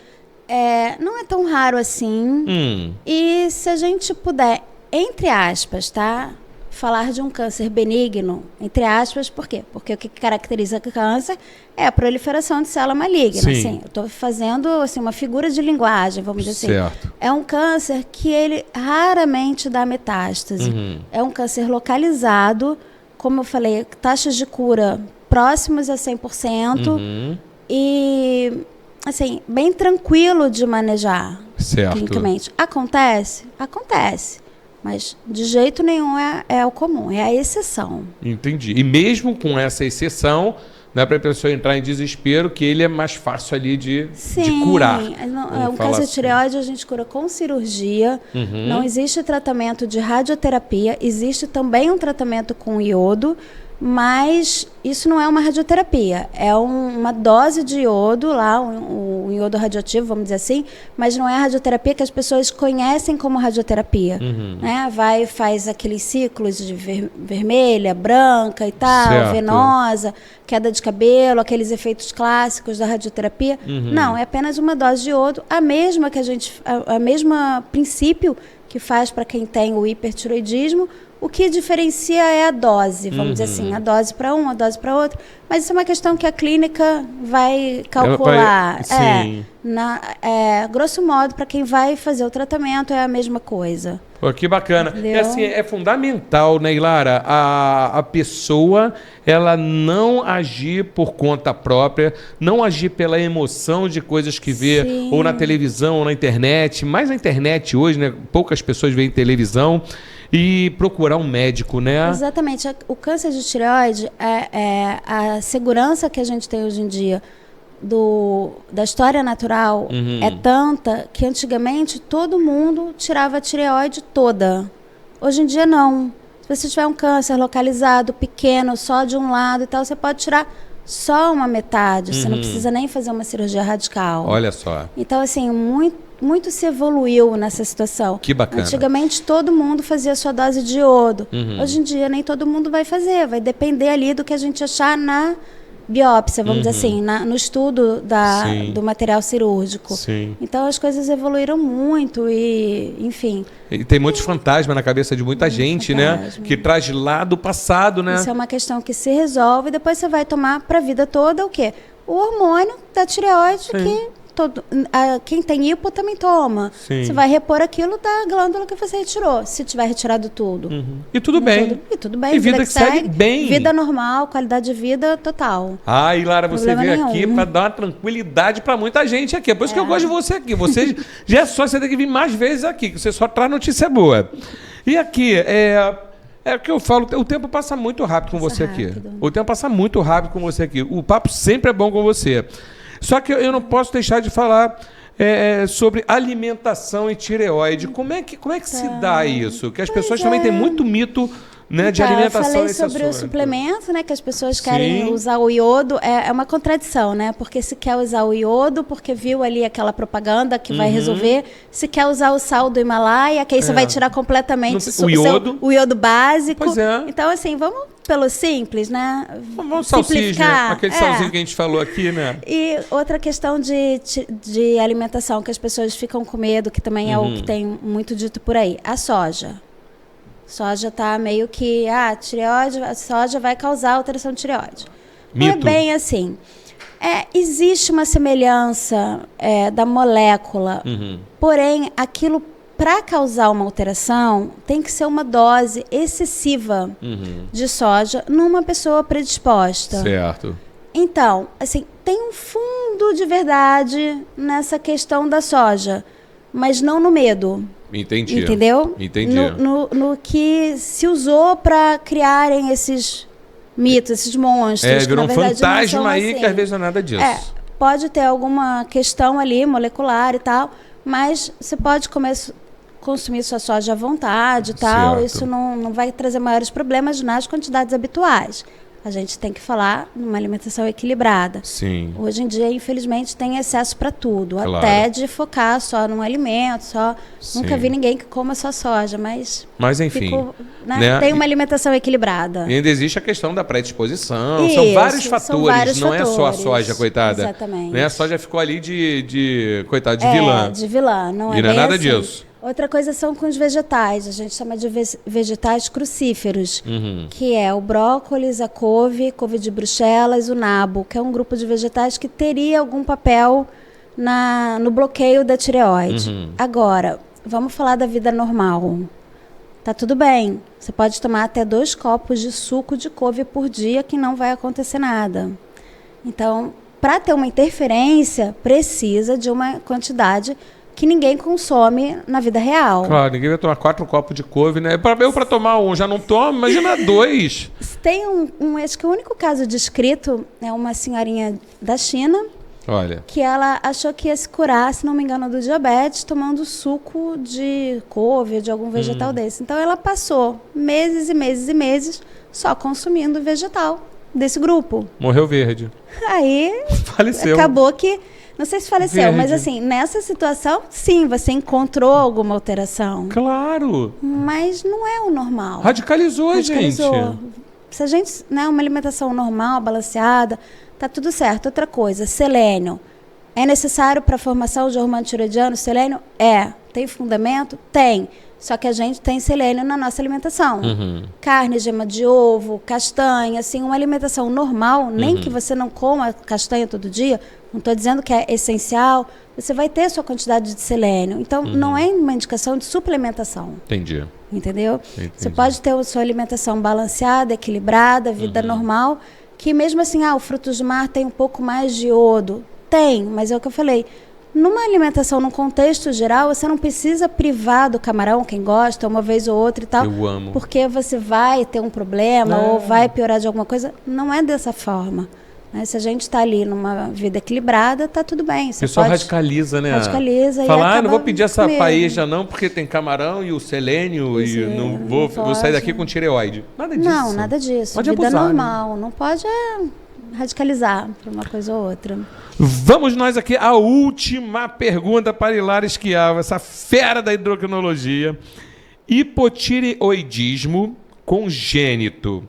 Não é tão raro assim. E se a gente puder, entre aspas, tá? Falar de um câncer benigno, entre aspas, por quê? Porque o que caracteriza câncer é a proliferação de célula maligna. Sim. Assim, eu estou fazendo assim, uma figura de linguagem, vamos dizer Certo. assim. É um câncer que ele raramente dá metástase. É um câncer localizado, como eu falei, taxas de cura próximas a 100%. E, assim, bem tranquilo de manejar clinicamente. Acontece? Acontece. Mas de jeito nenhum é o comum, é a exceção. Entendi. E mesmo com essa exceção, não é para a pessoa entrar em desespero, que ele é mais fácil ali de curar. Um câncer de tireoide a gente cura com cirurgia. Não existe tratamento de radioterapia. Existe também um tratamento com iodo, mas isso não é uma radioterapia. É uma dose de iodo, lá, um iodo radioativo, vamos dizer assim, mas não é a radioterapia que as pessoas conhecem como radioterapia. Né? Faz aqueles ciclos de vermelha, branca e tal, Certo. venosa, queda de cabelo, aqueles efeitos clássicos da radioterapia. Não, é apenas uma dose de iodo, a mesma princípio que faz para quem tem o hipertiroidismo. O que diferencia é a dose, vamos dizer assim, a dose para um, a dose para outro. Mas isso é uma questão que a clínica vai calcular. Sim. Grosso modo, para quem vai fazer o tratamento, é a mesma coisa. Pô, que bacana. Entendeu? Assim, é fundamental, né, Ilara, a pessoa ela não agir por conta própria, não agir pela emoção de coisas que vê Sim. ou na televisão ou na internet. Mais na internet hoje, né? Poucas pessoas veem televisão. E procurar um médico, né? Exatamente. O câncer de tireoide, a segurança que a gente tem hoje em dia da história natural é tanta que antigamente todo mundo tirava a tireoide toda. Hoje em dia não. Se você tiver um câncer localizado, pequeno, só de um lado e tal, você pode tirar só uma metade. Você não precisa nem fazer uma cirurgia radical. Olha só. Então, assim, muito se evoluiu nessa situação. Que bacana. Antigamente todo mundo fazia sua dose de iodo. Hoje em dia nem todo mundo vai fazer. Vai depender ali do que a gente achar biópsia, vamos dizer assim, no estudo do material cirúrgico. Sim. Então as coisas evoluíram muito e, enfim. E tem muitos fantasmas na cabeça de muita gente, né? Que traz lá do passado, né? Isso é uma questão que se resolve e depois você vai tomar para a vida toda o quê? O hormônio da tireoide que quem tem hipo também toma. Sim. Você vai repor aquilo da glândula que você retirou, se tiver retirado tudo. E tudo bem. E tudo bem. E vida que segue bem. Vida normal, qualidade de vida total. E Lara, você veio nenhum. aqui para dar uma tranquilidade para muita gente aqui. É por isso que eu gosto de você aqui. Você já é só, você tem que vir mais vezes aqui, que você só traz notícia boa. E aqui, é o que eu falo, o tempo passa muito rápido com você aqui. O tempo passa muito rápido com você aqui. O papo sempre é bom com você. Só que eu não posso deixar de falar sobre alimentação e tireoide. Como é que se dá isso? Que as pessoas também têm muito mito, né, de alimentação. Eu falei sobre o suplemento, né, que as pessoas querem usar o iodo. É uma contradição, né? Porque se quer usar o iodo, porque viu ali aquela propaganda que vai resolver. Se quer usar o sal do Himalaia, que aí você vai tirar completamente o iodo básico. Pois é. Então, assim, vamos pelo simples, né? Vamos simplificar. Aquele salzinho que a gente falou aqui, né? E outra questão de alimentação, que as pessoas ficam com medo, que também é o que tem muito dito por aí. A soja. Soja tá meio que, tireoide, a soja vai causar alteração de tireoide. Mito. Não é bem assim. Existe uma semelhança da molécula, porém, aquilo, para causar uma alteração, tem que ser uma dose excessiva de soja numa pessoa predisposta. Certo. Então, assim, tem um fundo de verdade nessa questão da soja, mas não no medo. Entendi. Entendeu? Entendi. No que se usou para criarem esses mitos, esses monstros. Virou um fantasma aí assim. Que às vezes não é nada disso. Pode ter alguma questão ali, molecular e tal, mas você pode consumir sua soja à vontade e tal. Certo. Isso não vai trazer maiores problemas nas quantidades habituais. A gente tem que falar numa alimentação equilibrada. Sim. Hoje em dia, infelizmente, tem excesso para tudo. Claro. Até de focar só num alimento, Sim. Nunca vi ninguém que coma só soja, mas enfim. Né? Tem uma alimentação equilibrada. E ainda existe a questão da predisposição. São vários fatores, não é só a soja, coitada. Exatamente. Né? A soja ficou ali coitada, de vilã. De vilã, não é E não é bem nada assim. disso. Outra coisa são com os vegetais. A gente chama de vegetais crucíferos, que é o brócolis, a couve de Bruxelas, o nabo, que é um grupo de vegetais que teria algum papel no bloqueio da tireoide. Agora, vamos falar da vida normal. Tá tudo bem. Você pode tomar até 2 copos de suco de couve por dia que não vai acontecer nada. Então, para ter uma interferência, precisa de uma quantidade que ninguém consome na vida real. Claro, ninguém vai tomar 4 copos de couve, né? Eu para tomar um já não tomo, imagina 2. Tem acho que o único caso descrito é uma senhorinha da China. Olha. Que ela achou que ia se curar, se não me engano, do diabetes, tomando suco de couve, de algum vegetal desse. Então ela passou meses e meses e meses só consumindo vegetal desse grupo. Morreu verde. Aí Faleceu. Acabou que... Não sei se faleceu, Verde. mas assim, nessa situação, sim, você encontrou alguma alteração. Claro. Mas não é o normal. Radicalizou. Gente. Se a gente, uma alimentação normal, balanceada, tá tudo certo. Outra coisa, selênio. É necessário para a formação de hormônio tiroidiano? Selênio? Tem fundamento? Tem. Só que a gente tem selênio na nossa alimentação. Carne, gema de ovo, castanha, assim, uma alimentação normal, nem que você não coma castanha todo dia, não estou dizendo que é essencial, você vai ter a sua quantidade de selênio. Então, não é uma indicação de suplementação. Entendi. Entendeu? Você pode ter a sua alimentação balanceada, equilibrada, vida normal, que mesmo assim, o frutos do mar tem um pouco mais de iodo. Tem, mas é o que eu falei. Numa alimentação, num contexto geral, você não precisa privar do camarão, quem gosta, uma vez ou outra e tal. Eu amo. Porque você vai ter um problema ou vai piorar de alguma coisa. Não é dessa forma. Né? Se a gente está ali numa vida equilibrada, está tudo bem. O pessoal radicaliza, né? Radicaliza. Falar, não vou pedir essa paeja não, porque tem camarão e o selênio e não vou sair daqui com tireoide. Nada disso. Não, nada disso. Pode vida abusar, normal. né? Não pode radicalizar para uma coisa ou outra. Vamos nós aqui, a última pergunta para Hilária Schiavo, essa fera da endocrinologia. Hipotireoidismo congênito.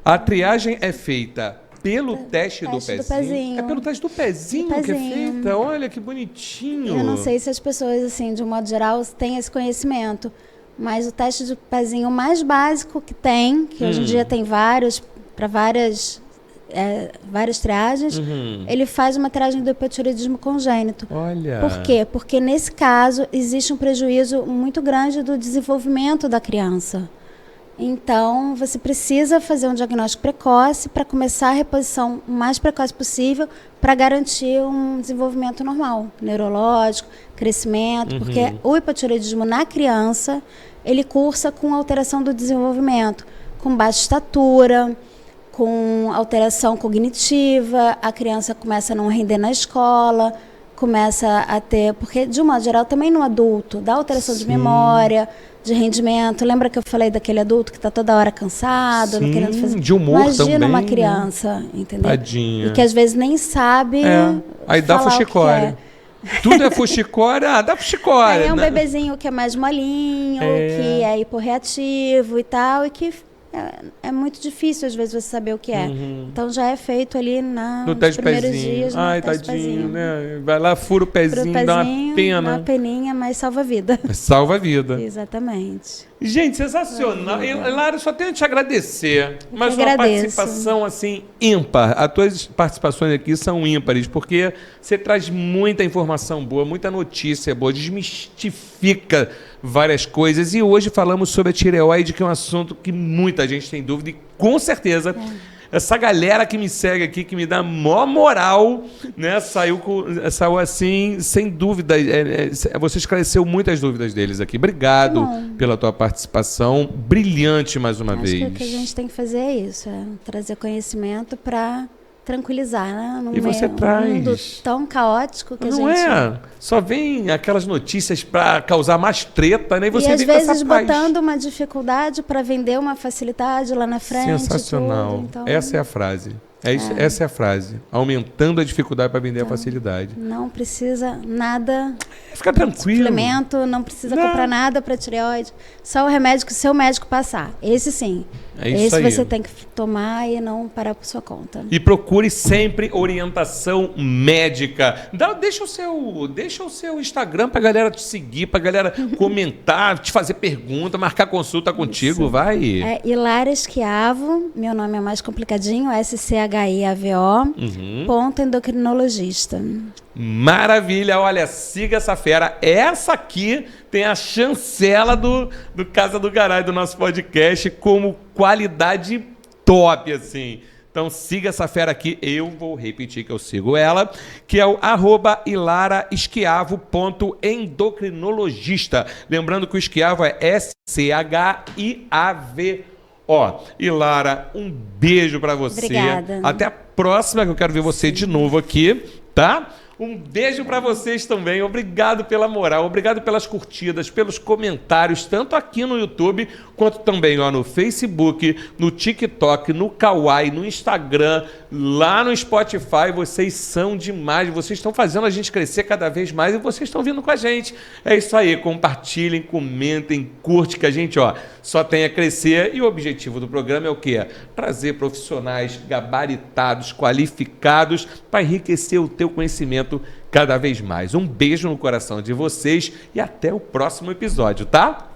A triagem é feita pelo teste do pezinho. É pelo teste do pezinho que é feita? Olha que bonitinho. Eu não sei se as pessoas, assim, de um modo geral, têm esse conhecimento, mas o teste de pezinho mais básico que tem, que hoje em dia tem vários, para várias triagens, ele faz uma triagem do hipotireoidismo congênito. Olha. Por quê? Porque nesse caso existe um prejuízo muito grande do desenvolvimento da criança. Então, você precisa fazer um diagnóstico precoce para começar a reposição o mais precoce possível para garantir um desenvolvimento normal, neurológico, crescimento, porque o hipotireoidismo na criança, ele cursa com alteração do desenvolvimento, com baixa estatura, com alteração cognitiva, a criança começa a não render na escola, começa a ter, porque de um modo geral também no adulto, dá alteração de memória, de rendimento. Lembra que eu falei daquele adulto que está toda hora cansado, não querendo fazer... de humor. Imagina também, uma criança, entendeu? Tadinha. E que às vezes nem sabe Aí dá fuxicória. Tudo é fuxicória, dá fuxicória. Aí é um bebezinho que é mais molinho, que é hiporreativo e tal, e que é muito difícil às vezes você saber o que é. Então já é feito ali no nos primeiros dias. Ai, tadinho, né? Vai lá, fura o pezinho, dá uma pena. Dá uma peninha, mas salva a vida. Salva a vida. Exatamente. Gente, sensacional. Lara, só tenho que te agradecer. Mas uma participação assim ímpar. As tuas participações aqui são ímpares, porque você traz muita informação boa, muita notícia boa, desmistifica várias coisas. E hoje falamos sobre a tireoide, que é um assunto que muita gente tem dúvida e com certeza essa galera que me segue aqui, que me dá maior moral, né, saiu assim, sem dúvida. Você esclareceu muitas dúvidas deles aqui. Obrigado pela tua participação. Brilhante mais uma vez. Acho que o que a gente tem que fazer é isso, trazer conhecimento para tranquilizar, né? E você traz. Um mundo tão caótico que não a gente... é? Só vem aquelas notícias para causar mais treta, né? E você às vem vezes com essa paz. botando uma dificuldade para vender uma facilidade lá na frente. Sensacional. Tudo, então... Essa é a frase. Essa é a frase. Aumentando a dificuldade para vender a facilidade. Não precisa nada. Fica tranquilo. Suplemento, não precisa comprar nada para tireoide. Só o remédio que o seu médico passar. Esse sim. Esse aí você tem que tomar e não parar por sua conta. E procure sempre orientação médica. Deixa o seu Instagram pra galera te seguir, pra galera comentar, te fazer pergunta, marcar consulta contigo, vai. É Ilara Schiavo, meu nome é mais complicadinho, SCHIAVO, ponto endocrinologista. Maravilha, olha, siga essa fera. Essa aqui tem a chancela do Casa do Garay, do nosso podcast, como qualidade top, assim. Então siga essa fera aqui, eu vou repetir que eu sigo ela, que é o @ilareschiavo.endocrinologista. Lembrando que o Schiavo é SCHIAVO. E Lara, um beijo pra você. Obrigada. Até a próxima, que eu quero ver você de novo aqui, tá? Um beijo para vocês também. Obrigado pela moral, obrigado pelas curtidas, pelos comentários, tanto aqui no YouTube, quanto também lá no Facebook, no TikTok, no Kawaii, no Instagram, lá no Spotify. Vocês são demais, vocês estão fazendo a gente crescer cada vez mais e vocês estão vindo com a gente. É isso aí, compartilhem, comentem, curte, que a gente só tem a crescer. E o objetivo do programa é o quê? Trazer profissionais gabaritados, qualificados, para enriquecer o teu conhecimento cada vez mais. Um beijo no coração de vocês e até o próximo episódio, tá?